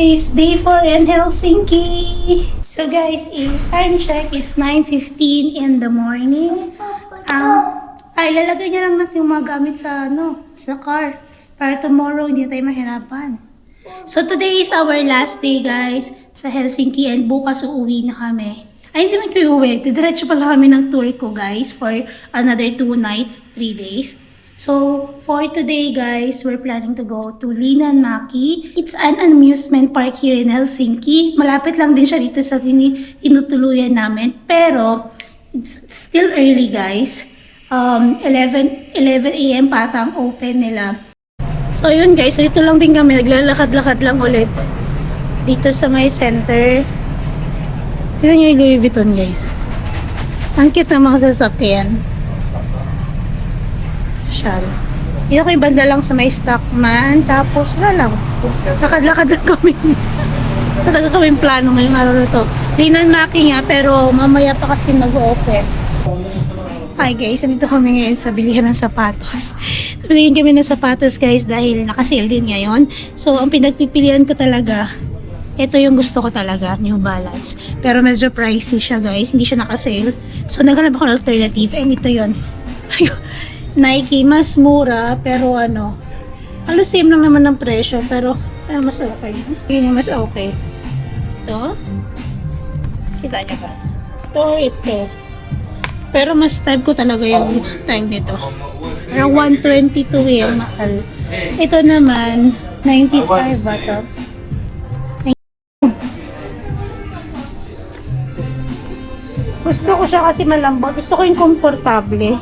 guys! Day 4 in Helsinki! So guys, time check, it's 9:15 in the morning. Lalagay niya lang natin yung mga gamit sa, sa car. Para tomorrow, hindi tayo mahirapan. So today is our last day guys sa Helsinki and bukas uuwi na kami. Ay, hindi man kayo uwi. Didiretso pala kami ng tour ko guys for another 2 nights, 3 days. So, for today guys, we're planning to go to Linnanmäki. It's an amusement park here in Helsinki. Malapit lang din siya dito sa tinutuluyan namin. Pero, it's still early guys. 11 a.m. pa ata ang open nila. So, yun guys. So, ito lang din kami. Naglalakad-lakad lang ulit. Dito sa may center. Tignan nyo yung Louis Vuitton guys. Ang cute ng mga sasakyan. Dito ko yung banda lang sa may Stockman. Tapos wala lang. Lakad-lakad lang kami. Talaga kami yung plano ngayong araw na to. Linnanmäki nga pero mamaya pa kasi mag-open. Hi guys, nandito kami ngayon sa bilihan ng sapatos. Bilihan kami ng sapatos guys dahil nakasale din ngayon. So ang pinagpipilian ko talaga, ito yung gusto ko talaga, New Balance. Pero medyo pricey siya guys, hindi siya nakasale. So naghanap ako ng alternative and ito yun. Nike, mas mura, pero halos same lang naman ng presyo, pero mas okay. Yun yung mas okay. Ito. Kita nyo ba? Ito. Pero mas type ko talaga yung style nito. Parang 122 yung mahal. Ito naman, 95 ba ito? Gusto ko siya kasi malambot. Gusto ko yung komportable.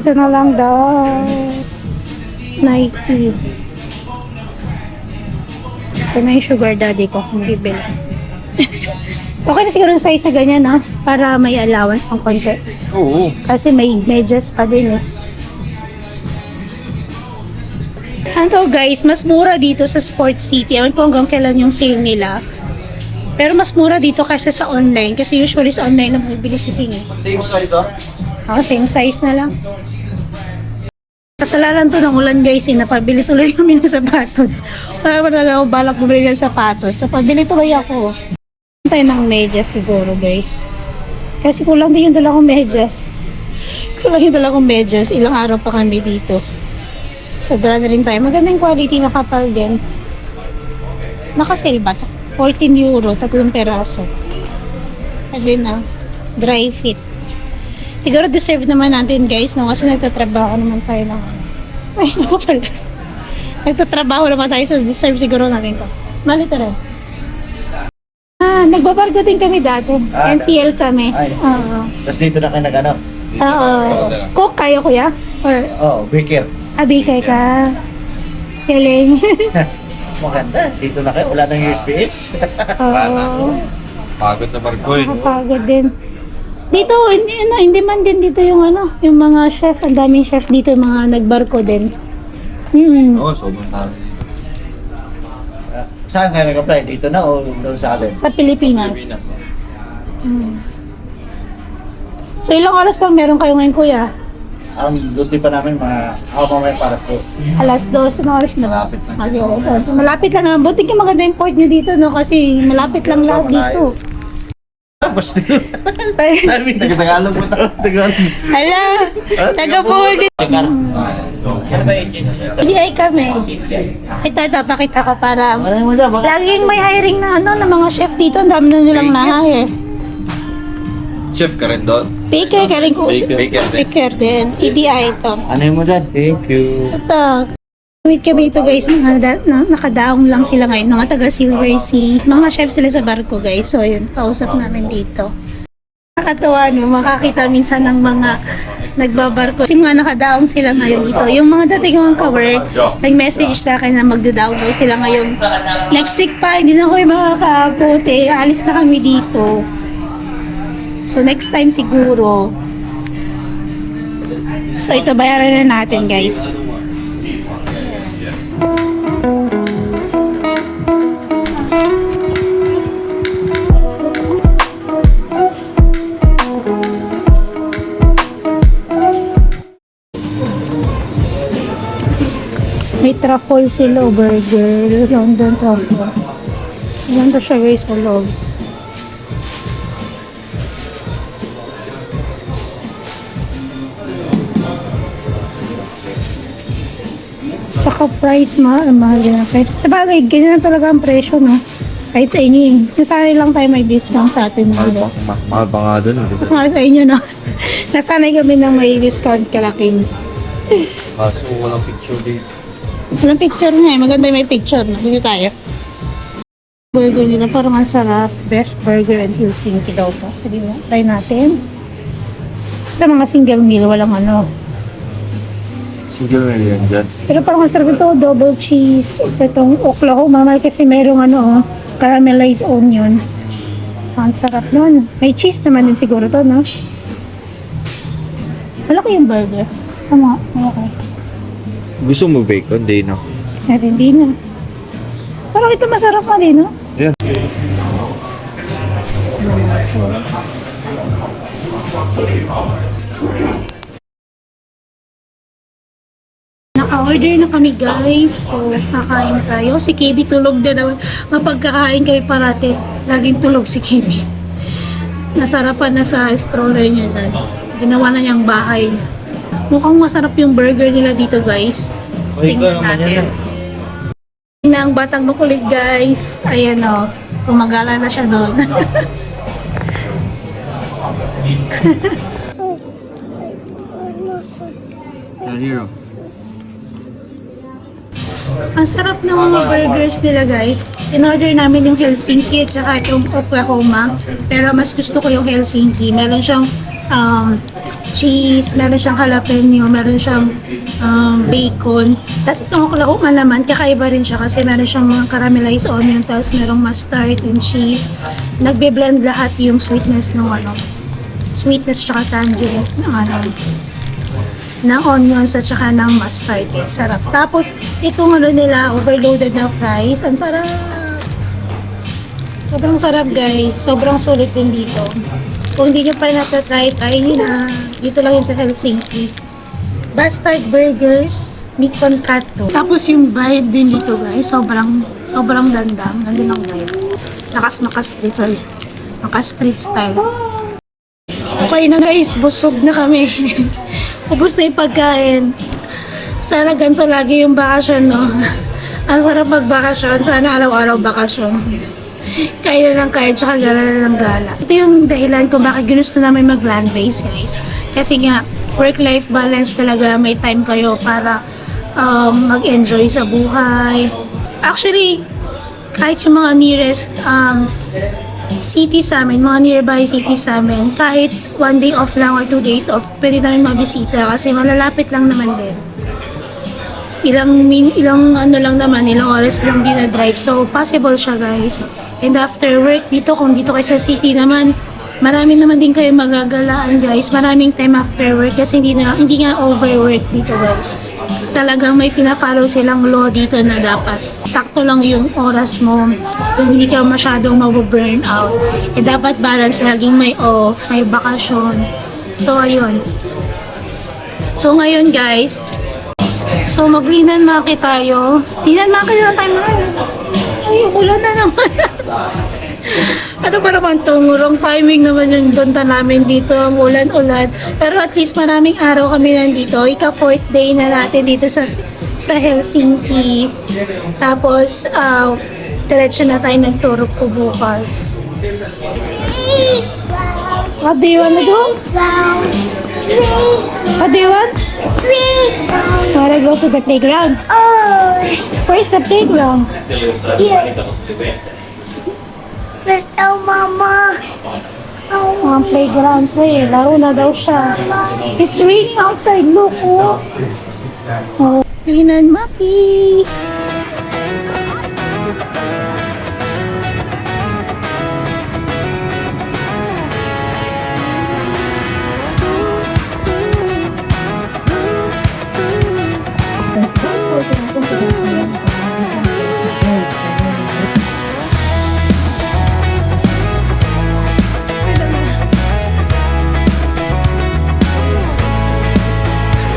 Ito na lang daw. Nike. Ito na yung sugar daddy ko kung bibili. Okay na siguro yung size na ganyan para may allowance ng konti. Oo. Kasi may medyas pa din Ano guys, mas mura dito sa Sports City. Ewan ko hanggang kailan yung sale nila. Pero mas mura dito kasi sa online. Kasi usually sa online na bibili si King Same size same size na lang. Kasalanan to ng ulan guys napabili tuloy kami ng sapatos. Wala pa talaga ako balak bumili ng sapatos. Napabili tuloy ako. Tayo ng medyas siguro guys. Kasi kulang din yung dala kong medyas. Ilang araw pa kami dito. So dala na rin tayo. Magandang quality, makapal din. Nakasale ba ito? 14 euro, 3 peraso. And then dry fit. Siguro deserve naman natin guys, kasi nagtatrabaho naman tayo ng pala. Nagtatrabaho naman tayo, so deserve siguro natin ito. Malito rin. Nagbabargo din kami dati. NCL kami. Tapos dito na kayo nag-ano? Cook kayo kuya? Or? Baker. Baker ka. Galing. Maganda. Dito na kayo. Wala nang USPS. Oo. Pagod na barko Nakapagod din. Dito, hindi man din dito yung yung mga chef, ang daming chef dito, yung mga nagbarko din. Oo, sobrang tao. Saan kayo nag-apply? Dito na o doon sa atin? Sa Pilipinas. So, ilang oras lang meron kayo ngayon, kuya? Ang duty pa namin mamaya para sa Alas 2, ano oras na? Malapit lang. So, malapit lang naman. Buti ka maganda yung port nyo dito, kasi malapit lang lahat dito. Basta Tagalog mo na. Tagalog. Hala, taga-Bohol din. Hindi ay kami. Ito, pakita ko para. Laging may hiring na na mga chef dito. Ang dami na nilang na-hire. Chef ka rin doon? Baker ka rin ko. Baker din. EDI ito. Ano mo dyan? Thank you. Ito. Wait kami ito guys, nakadaong lang sila ngayon, mga taga Silver Seas, mga chef sila sa barko guys, so yun, kausap namin dito. Nakakatawa makakita minsan ng mga nagbabarko, kasi mga nakadaong sila ngayon dito. Yung mga dati kong ka-work, nag-message sa akin na magdadaong daw sila ngayon. Next week pa, hindi na ako makakaabot alis na kami dito. So next time siguro. So ito, bayaran na natin guys. May Truffle sila, burger, London truffle. Ganda siya guys sa loob. Tsaka price, mahal din ang price. Sa bagay, ganyan na talaga ang presyo, no? Kahit sa inyo, nasanay lang tayo may discount sa atin. Mahal pa nga dun. Mas mahal sa inyo, no? Nasanay kami ng may discount kalaking. Kaso walang picture dito. Walang picture nga eh. Maganda yung may picture. Dito tayo. Burger nila parang ang sarap. Best burger in Helsinki daw po. Sige mo, try natin. Ito mga single meal. Walang ano. Single meal yan dyan. Pero parang ang sarap ito. Double cheese. Itong Oklahoma. Mahal kasi merong ano, caramelized onion. Ang sarap nun. May cheese naman din siguro to, no? Malaki yung burger. Tama, malaki. Gusto mo bacon? Di na. Hindi na. Parang ito masarap pa din, no? Yeah. Naka-order na kami guys. So, kakain tayo. Si KB tulog na naman. Kapag kakain kami parate, laging tulog si KB. Nasarapan na sa stroller niya dyan. Ginawa na niyang bahay niya. Mukhang masarap yung burger nila dito guys. Tingnan natin. Na ang batang makulit guys. Ayan o. Tumagala na siya doon. Hero. Ang sarap ng mga burgers nila guys. In-order namin yung Helsinki at saka yung Oklahoma. Pero mas gusto ko yung Helsinki. Meron siyang cheese, meron siyang jalapeno, meron siyang bacon. Tapos itong Oklahoma naman, kakaiba rin siya kasi meron siyang mga caramelized onion, tapos merong mustard and cheese. Nagbe-blend lahat yung sweetness ng ano, sweetness tsaka tanginess ng ano, ng onions at saka ng mustard. Sarap. Tapos, itong ano nila, overloaded na fries. Ang sarap. Sobrang sarap guys. Sobrang sulit din dito. Kung hindi nyo pa natatry, try nyo na. Dito lang yun sa Helsinki. Bastard Burgers, meat con katto. Tapos yung vibe din dito guys, sobrang ganda. Ganda ng vibe. Naka-street style. Okay na guys, busog na kami. Ubus na yung pagkain. Sana ganito lagi yung bakasyon, no? Ang sarap magbakasyon. Sana araw-araw bakasyon. Kaya lang kaya, tsaka gala na ng gala. Ito yung dahilan kung bakit ginusto namin mag-land base, guys. Kasi nga, work-life balance talaga. May time kayo para mag-enjoy sa buhay. Actually, kahit yung mga nearest cities sa amin, mga nearby cities sa amin, kahit 1 day off lang or 2 days off, pwede namin mabisita kasi malalapit lang naman din. Ilang oras lang din na drive. So, possible siya guys. And after work, kung dito kayo sa city naman, marami naman din kayo magagalaan guys. Maraming time after work kasi hindi nga overwork dito guys. Talagang may pina-follow silang law dito na dapat sakto lang yung oras mo. Hindi ka masyadong mabu-burn out. Eh dapat balance, laging may off, may bakasyon. So ayun. So ngayon guys, mag-linan maki tayo. Linan maki na tayo ngayon. Ay, ulan na naman. Ano ba naman to? Wrong timing naman yung punta namin dito. Ulan-ulan. Pero at least maraming araw kami nandito. Ika-4th day na natin dito sa Helsinki. Tapos, diretso na tayo ng Turku bukas. What do you wanna do? What do you want? Wanna go to the playground? Where's the playground? Basta mama. Ang playground eh. Laro na daw siya. It's raining outside. Look, oh. Oh. Linan Maki.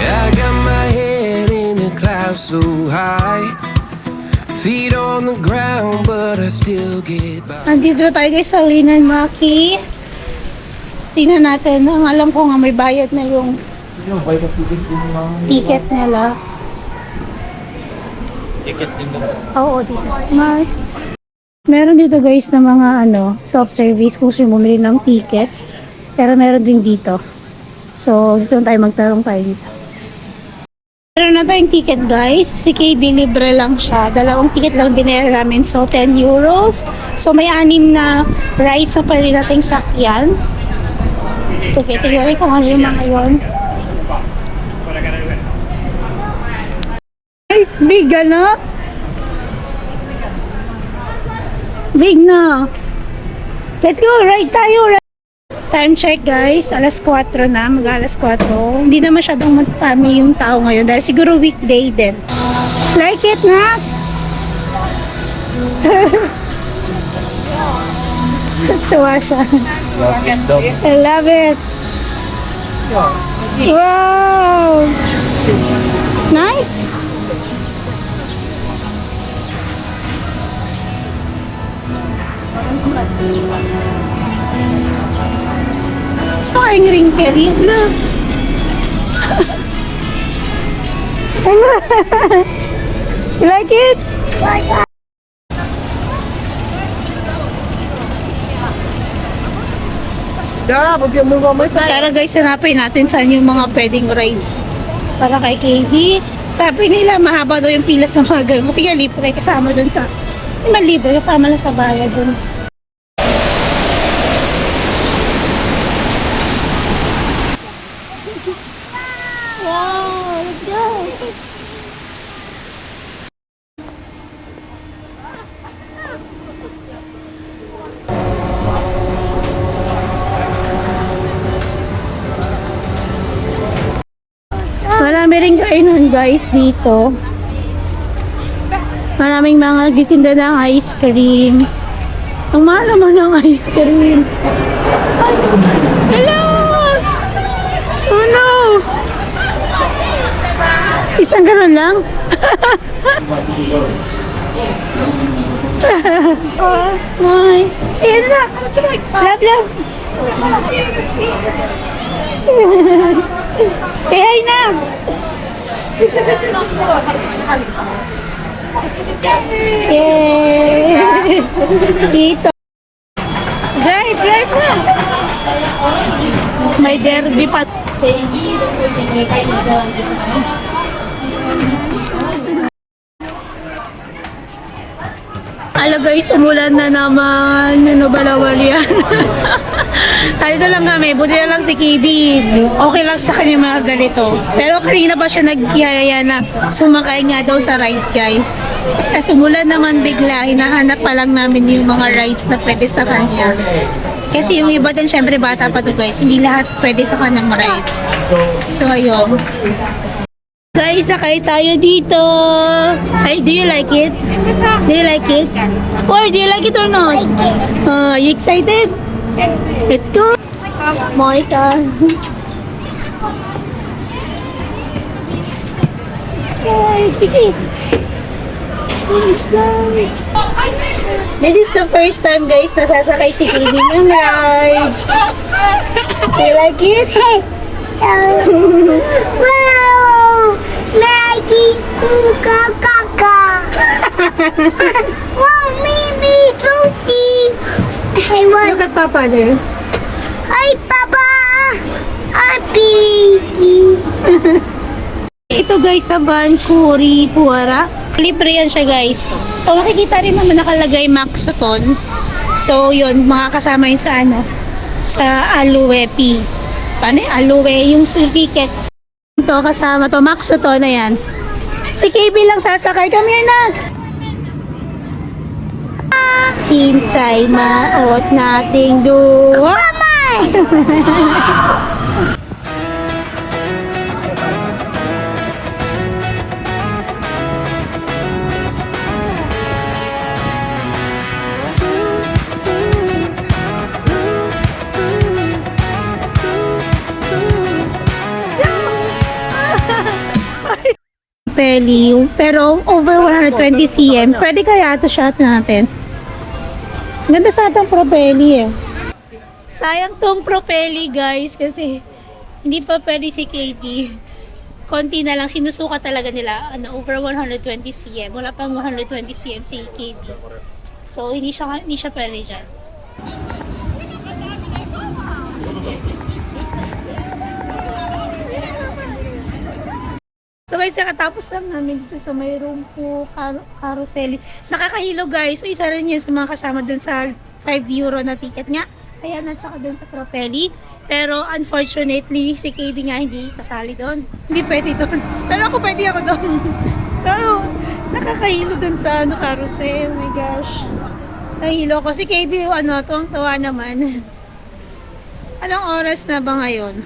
I got my head in the clouds so high. on the ground, but I still get by. Andito na tayo guys sa Linan Maki. Tingnan natin. Ang alam ko nga may bayad na yung ticket nila. Ticket din naman. Oo, dito. Meron dito guys na mga self-service kung gusto bumili ng tickets. Pero meron din dito. So, dito na tayo magtarong tayo dito. Meron na tayong ticket guys. Si KB libre lang siya. 2 ticket lang binayaran namin. So, 10 euros. So, may 6 na rides na pwede nating sakyan. So, okay, tingnan kung ano yung mga yun. Guys, big ano? Big na. Let's go, ride tayo. Time check guys, alas 4 na, mag-alas 4. Hindi na masyadong matami yung tao ngayon dahil siguro weekday din. Like it na? Tuwa siya. I love it. Wow! Nice! Ang wrinkly. Look. You like it? Tara guys, hanapin natin saan yung mga pwedeng rides para kay KB. Sabi nila mahaba daw yung pila sa mga ganun. Kasi nga libre kasama dun sa... Hindi man libre, kasama lang sa bayad dun. Wow, let's go! Marami rin kainan guys dito. Maraming mga gitinda ng ice cream. Ang mahal naman ng ice cream. Ay, hello! Oh no! Isang ganun lang? Hi! Say ano na? Love, love! Say hi na! Yay! Dito! Drive, drive na! May derby pa. Hello guys, umulan na naman. Ano ba lawal yan? Dito lang kami. Buti na lang si KB. Okay lang sa kanya mga ganito. Pero kanina pa siya nagyayaya na sumakay nga daw sa rides guys. Kasi umulan naman bigla. Hinahanap pa lang namin yung mga rides na pwede sa kanya. Kasi yung iba din syempre bata pa to guys. Hindi lahat pwede sa kanyang rides. So ayun. Guys, sakay tayo dito. Hey, do you like it? Do you like it? Or do you like it or not? Are you excited? Let's go. Monica. Sige. This is the first time guys na sasakay si KB ng rides. Do you like it? Wow! Maggie Kaka. Wow, Mimi, Josie. Hey, what? Look at Papa there. Hi, Papa. Hi, Piggy. Ito guys, naman Kuri Puara. Libre yan siya guys. So makikita rin naman nakalagay Maxoton. So yun, makakasama yun sa sa Aluepi. Paano yung Alue? Yung ticket. Ito kasama to. Maxoton na yan. Si KB lang sasakay. Come here na. Kinsay maot nating duwa. Propelli, pero over 120 cm. Pwede kaya ito shot natin. Ganda sa itong Propelli eh. Sayang tong Propelli guys kasi hindi pa pwede si KB. Konti na lang, sinusuka talaga nila over 120 cm. Wala pang 120 cm si KB. So hindi siya pwede dyan. So guys, nakatapos lang namin dito sa may room po carousel. Nakakahilo guys. So isa rin yan sa mga kasama dun sa 5 euro na ticket nga. Ayan, at saka dun sa Propelli. Pero unfortunately, si KB nga hindi kasali doon. Hindi pwede doon. Pero ako pwede ako doon. Pero nakakahilo dun sa carousel. Oh my gosh. Nakahilo ko. Si KB, tuwang-tuwa naman. Anong oras na ba ngayon?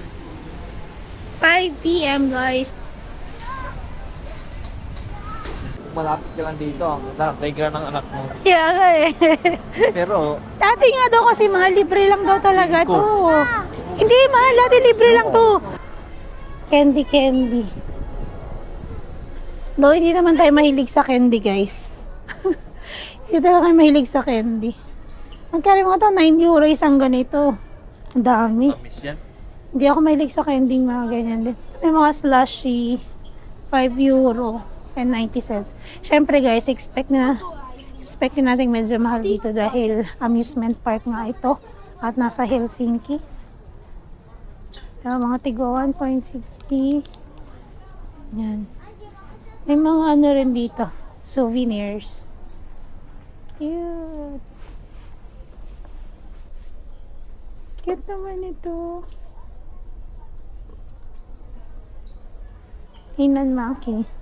5 PM guys. Malapit ka lang dito. Playground ng anak mo. Yeah, eh. Pero, Dati nga daw kasi mahal, libre lang daw talaga to. Hindi, mahal, dati libre lang to. Candy. Though, hindi naman tayo mahilig sa candy, guys. Hindi tayo mahilig sa candy. Magkari mo to, 9 euro isang ganito. Ang dami. miss yan. Hindi ako mahilig sa candy, mga ganyan din. May mga slushy, 5 euro and 90 cents. Siyempre guys, expect na natin medyo mahal dito dahil amusement park nga ito at nasa Helsinki. Ito, mga tigwa 1.60. Yan. May mga ano rin dito, souvenirs. Cute. Cute naman ito. Hinan Maki.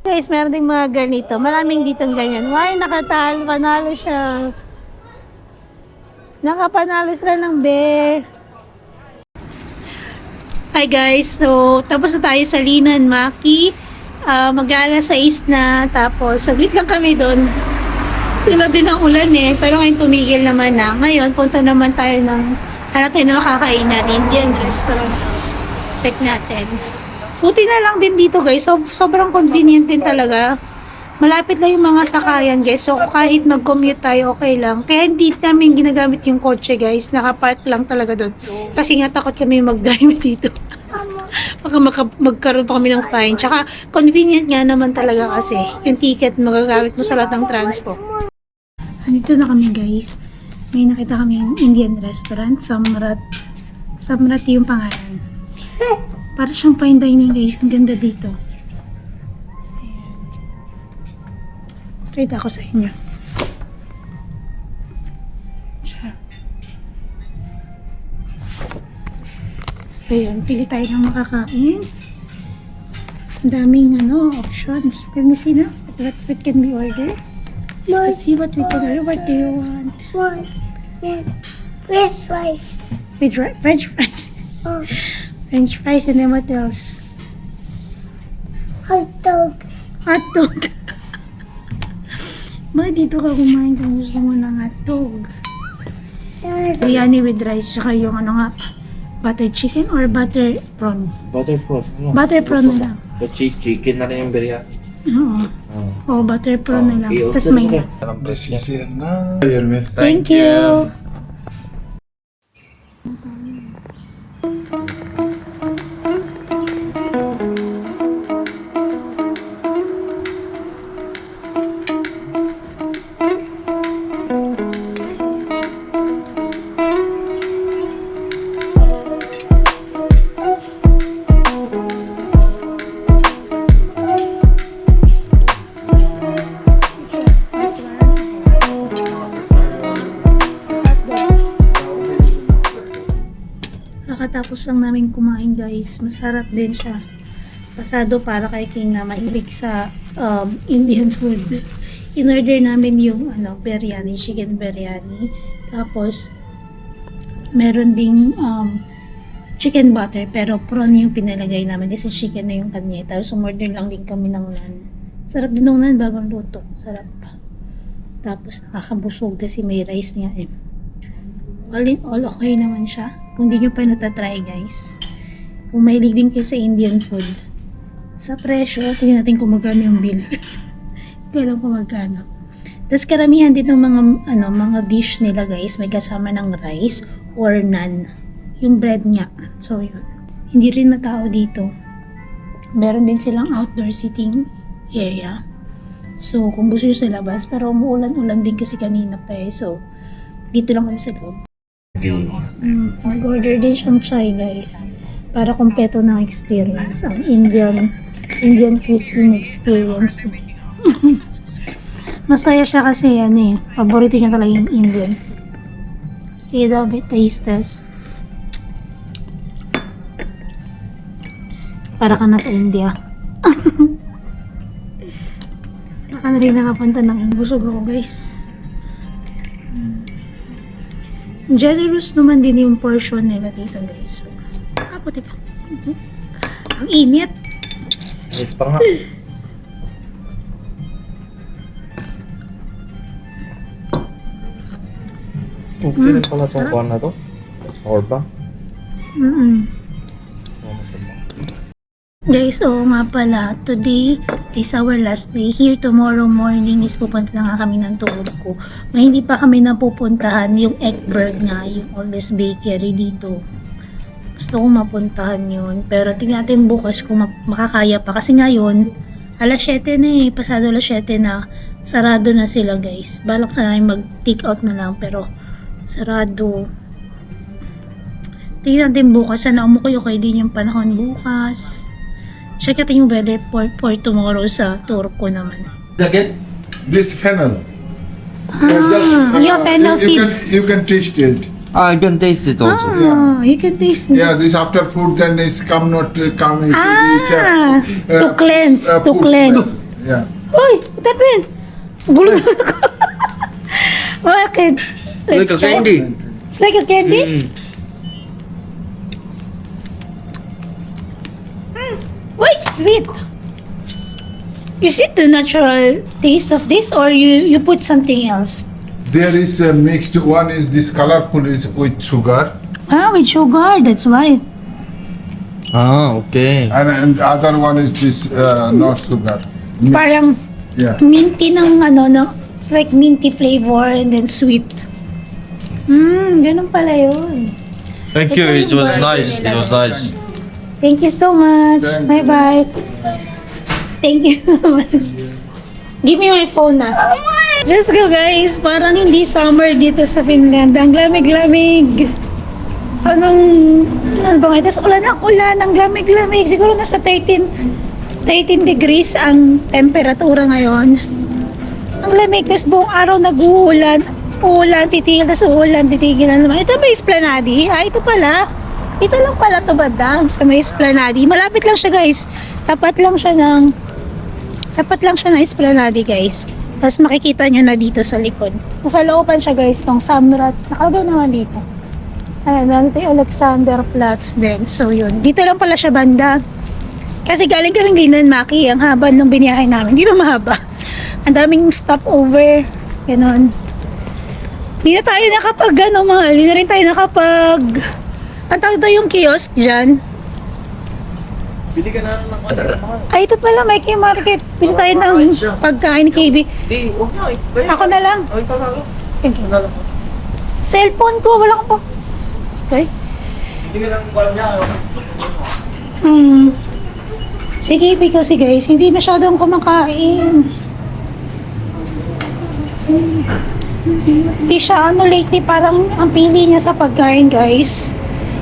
Guys, meron ding mga ganito. Maraming ditong ganyan. Why, panalo siya. Nakapanalo sila ng bear. Hi guys, so tapos na tayo sa Linan Maki. Mag-alas 6 na. Tapos, saglit lang kami doon. Sila din ang ulan eh. Pero ngayon tumigil naman na. Ngayon, punta naman tayo ng tayo na makakainan. Indian restaurant. Check natin. Buti na lang din dito guys. So, sobrang convenient din talaga. Malapit lang yung mga sakayan guys. So kahit mag-commute tayo, okay lang. Kaya hindi namin ginagamit yung kotse guys. Nakapark lang talaga doon. Kasi nga takot kami mag-drive dito. Baka magkaroon pa kami ng fine. Tsaka convenient nga naman talaga kasi. Yung ticket magagamit mo sa lahat ng transpo. Andito na kami guys. May nakita kami yung Indian restaurant. Samrat. Samrat yung pangalan. Para siyang fine dining guys. Ang ganda dito. Ayan. Pakita ko sa inyo. Siya. Ayan. Pili tayo ng makakain. Ang daming options. Can we see na? What can we order? Let's see what we can order. What do you want? One. French fries. With French fries. Oh, French fries and then what else? hot dog. Hot dog. Bakit dito ka kumain kung gusto mo ng hot dog? Yes. Biryani with rice, tsaka yung butter chicken or butter prawn? Butter prawn. Ano? Butter prawn na lang. The cheese chicken na lang yung biryani. Oo. Oh, butter prawn na lang. Tapos may Thank you. Kakatapos lang namin kumain guys. Masarap din siya. Pasado para kay King na mahilig sa Indian food. In-order namin yung biryani, chicken biryani. Tapos meron ding chicken butter pero prawn yung pinalagay namin kasi chicken na yung kanya. Tapos umorder lang din kami ng naan. Sarap din ng naan, bagong luto. Sarap pa. Tapos nakakabusog kasi may rice niya eh. All in all, okay naman siya. Kung di nyo pa natatry guys. Kung mahilig din kayo sa Indian food, sa presyo. Tingnan natin kung magkano yung bill. Hindi ko alam kung magkano. Tapos karamihan din ng mga dish nila guys, may kasama ng rice or naan. Yung bread nga. So yun. Hindi rin matao dito. Meron din silang outdoor seating area. So kung gusto nyo sa labas, pero umuulan-ulan din kasi kanina pa eh. So dito lang kami sa loob. Mag-order din siyang chai guys. Para kumpleto ng experience. Ang Indian cuisine experience. Masaya siya kasi paborito niya talaga yung Indian. Sige daw, taste test. Para ka na sa India. Para ka na rin nakapunta ng India. Busog ako guys. Generous naman din yung portion nila dito guys. So, puti ka. Ang init. Wait pa nga. Okay rin pala sa kuwan na to. Or ba? Guys, nga pala, today is our last day. Here tomorrow morning is pupunta na nga kami ng tuhod ko. May hindi pa kami napupuntahan yung Ekberg nga, yung oldest bakery dito. Gusto kong mapuntahan yun. Pero tingnan natin bukas kung makakaya pa. Kasi ngayon, alas 7 na pasado alas 7 na. Sarado na sila guys. Balak sana namin mag-take out na lang pero sarado. Tingnan natin bukas. Sana umukoy-okay din yung panahon bukas. Check natin yung weather for tomorrow sa tour ko naman. This fennel. Your fennel seeds. You can taste it. I can taste it also. You can taste it. Yeah, this after food then is come into this. To cleanse. To food cleanse. smell. Yeah. Uy, what happened? Gulo. Bakit? Like a try. candy. It's like a candy? Wait. Is it the natural taste of this or you put something else? There is a mixed one is this colorful is with sugar With sugar, that's why. Okay. and other one is this not sugar. Parang Yeah. minty ng it's like minty flavor and then sweet. Ganun pala yun. Thank you. It was nice. It was nice. Thank you so much. Thank you. Bye-bye. Thank you. Give me my phone na. Just go guys. Parang hindi summer dito sa Finland. Ang lamig-lamig. Ano ba nga? Tapos ulan ang ulan. Ang lamig-lamig. Siguro nasa 13 degrees ang temperatura ngayon. Ang lamig. Tapos buong araw nag-uulan. Ulan, titigil. Tapos ulan, titigil na naman. Ito ba Esplanade? Ito pala. Ito lang pala to bandang sa may Esplanade. Malapit lang siya guys. Tapat lang siya ng Esplanade guys. Tapos makikita nyo na dito sa likod. Nasa looban siya guys, itong Samrat. Nakalagay naman dito. Ayan, nandito yung Alexanderplatz din. So yun, dito lang pala siya banda. Kasi galing kami Glinan Maki, ang haba ng biniyahe namin. Hindi ba mahaba? Ang daming stopover. Ganon. Hindi na tayo nakapag, hindi na rin tayo nakapag, ang tawag daw yung kiosk dyan. Bili ka na ng mahal. Ay, ito pala, Mikey Market. Bili tayo ng pagkain ni KB. Di, huwag na. Ako na lang. Ay, parang. Sige. Cellphone ko, wala ko pa. Okay. Hindi ka lang walang niya. Si KB kasi guys, hindi masyadong kumakain. Hindi siya, lately, parang ang pili niya sa pagkain guys.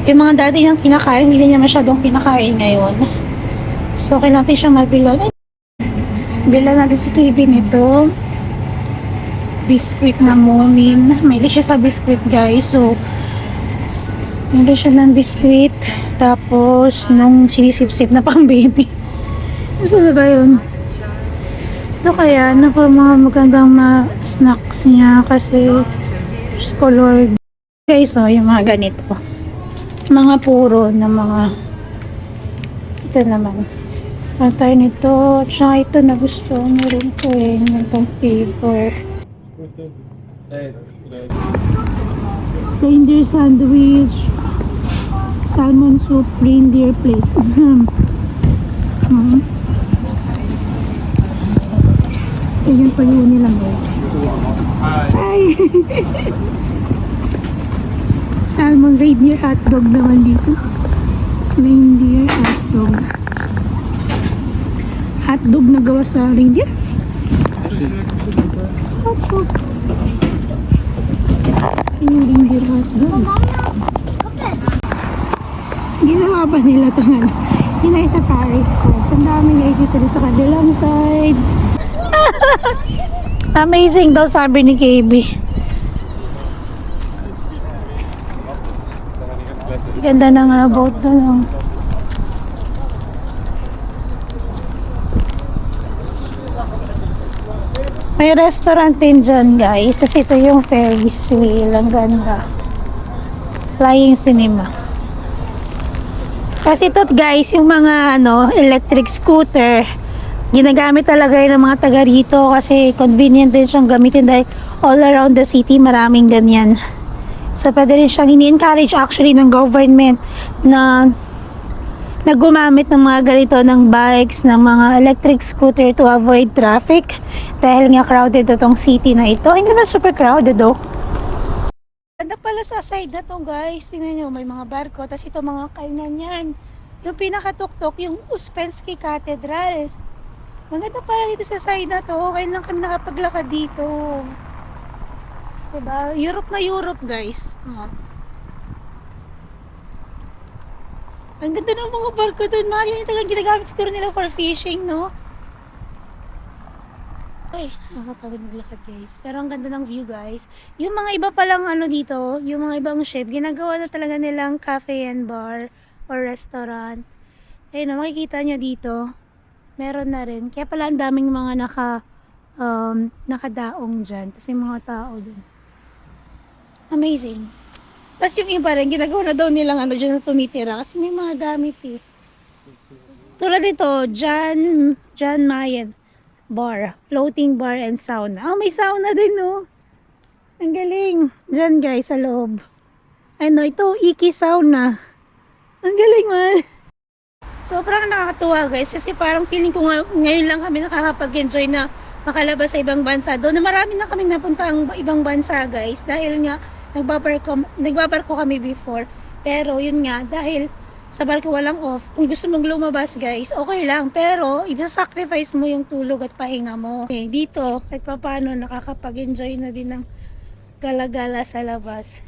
Yung mga dati niyang kinakain, hindi niya masyadong kinakain ngayon. So, kailangan natin siya mabilan. Bilan natin si KB nito. Biscuit na Moomin. Mahilig siya sa biscuit guys. So, hindi siya ng biscuit. Tapos, nung sinisip-sip na pang baby. Saan ba yun? Ito kaya, mga magandang snacks niya kasi color. Guys, yung mga ganito. Mga puro na mga ito naman. Ano tayo nito? Tsaka ito na gusto mo rin ko itong paper. Reindeer sandwich. Salmon soup, reindeer plate. Yan yung paluho nila guys. Ay! Salmon reindeer hotdog naman dito. Reindeer hotdog. Hotdog na gawa sa reindeer? Hotdog. Yung reindeer hotdog. Ginawa pa nila ito nga. Yun ay sa Paris Friends. Ang dami guys ito sa kanilang side. Amazing daw sabi ni KB. Ganda ng boat na lang. May restaurant din dyan guys. Kasi ito yung Ferris wheel. Ang ganda. Flying cinema. Kasi ito guys, yung mga electric scooter, ginagamit talaga yun ng mga taga rito kasi convenient din siyang gamitin dahil all around the city maraming ganyan. So pwede rin siyang ini-encourage actually ng government na gumamit ng mga ganito ng bikes, ng mga electric scooter to avoid traffic dahil nga crowded itong city na ito. Hindi naman super crowded though. Ganda pala sa side na to guys. Tingnan nyo, may mga barko. Tapos ito mga kainan yan. Yung pinakatuktok, yung Uspensky Cathedral. Maganda pala dito sa side na to. Kaya lang kami nakapaglakad dito. Diba? Europe na Europe guys. Ang ganda ng mga barko doon. Mari, yung ginagamit siguro nila for fishing, no? Ay, nakakapagod maglakad guys. Pero ang ganda ng view guys. Yung mga iba palang dito, yung mga ibang ship, ginagawa na talaga nilang cafe and bar or restaurant. Ayun na, makikita nyo dito. Meron na rin. Kaya pala ang daming mga nakadaong dyan. Tapos may mga tao dun. Amazing. Tapos yung iba rin, ginagawa na daw nilang dyan na tumitira. Kasi may mga gamit eh. Tulad nito, John Mayen bar, floating bar and sauna. Oh, may sauna din, no? Ang galing. Diyan, guys, sa loob. Ito, Iki sauna. Ang galing, man. Sobrang nakakatuwa, guys. Kasi parang feeling ko ngayon lang kami nakakapag-enjoy na makalabas sa ibang bansa. Doon na marami na kami napunta ang ibang bansa, guys. Dahil nga, nagbabarko kami before. Pero, yun nga, dahil sa barko walang off. Kung gusto mong lumabas guys, okay lang. Pero, i-sacrifice mo yung tulog at pahinga mo. Dito, kahit paano, nakakapag-enjoy na din ng gala-gala sa labas.